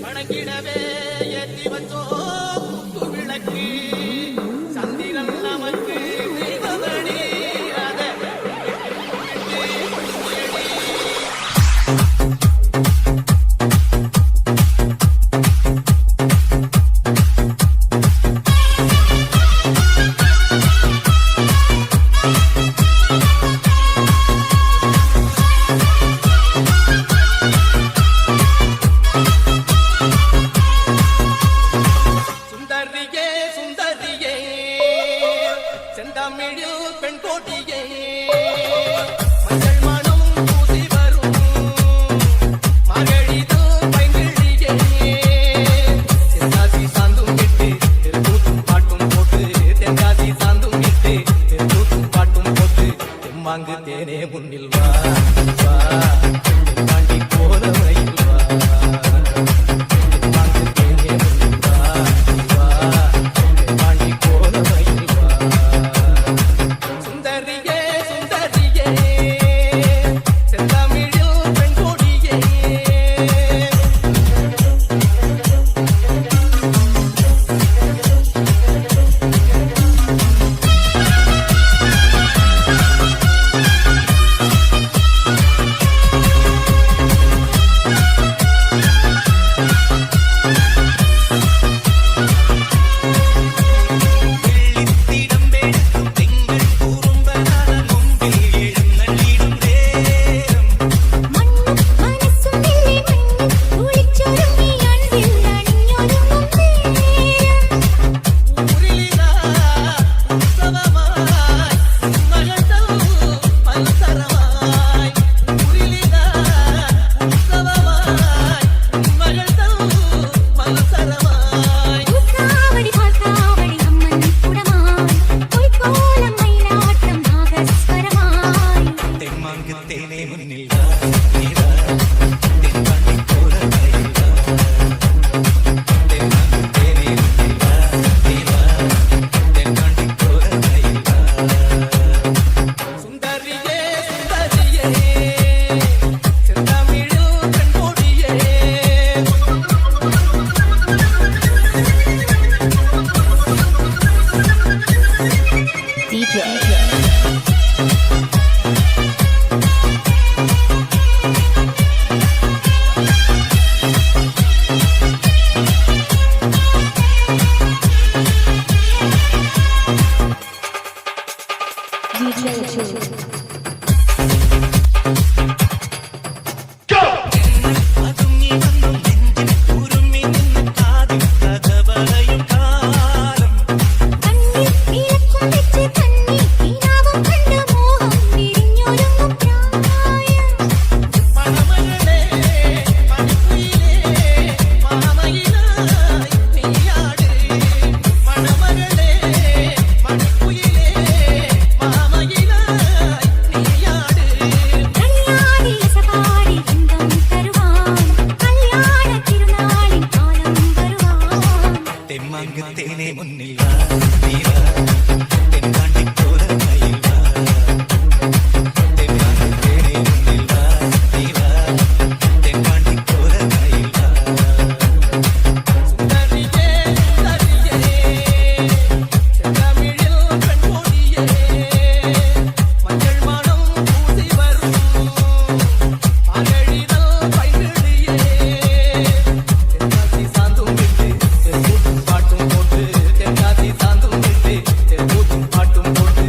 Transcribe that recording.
வணங்கிடவே ஏற்றி வச்சோ விளக்கு சந்திரன் நமக்கு தெய்வமணி செந்தமிழில் பெண் கோட்டியே மஞ்சள் மனம் பூசி வரும் மகளிது பைங்கிழியே தென்காசி சாந்தும் விட்டு தெருக்கூத்தும் பாட்டும் போட்டு தென்காசி சாந்தும் விட்டு தெருக்கூத்தும் பாட்டும் போட்டு தெம்மாங்கு தேனே முன்னில் வா வா தெம்மாண்டி போல மயில் வா தெம்மாங்கு தேனே முன்னில் வா வா தெம்மாண்டி போல மயில் வா பாட்டும் போட்டு